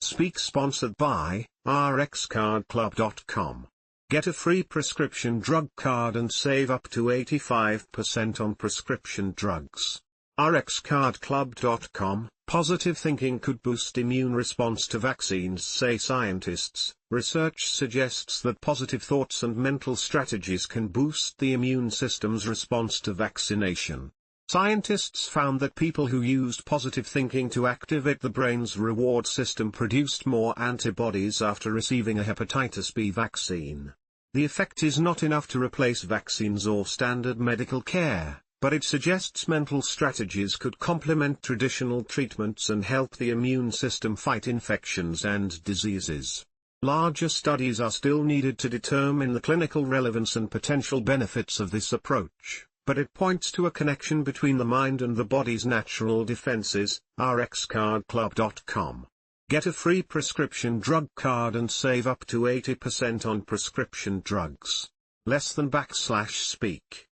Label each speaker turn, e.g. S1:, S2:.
S1: Speak sponsored by rxcardclub.com. Get a free prescription drug card and save up to 85% on prescription drugs. rxcardclub.com. Positive thinking could boost immune response to vaccines, say scientists. Research suggests that positive thoughts and mental strategies can boost the immune system's response to vaccination. Scientists found that people who used positive thinking to activate the brain's reward system produced more antibodies after receiving a hepatitis B vaccine. The effect is not enough to replace vaccines or standard medical care, but it suggests mental strategies could complement traditional treatments and help the immune system fight infections and diseases. Larger studies are still needed to determine the clinical relevance and potential benefits of this approach, but it points to a connection between the mind and the body's natural defenses. rxcardclub.com. Get a free prescription drug card and save up to 80% on prescription drugs. /speak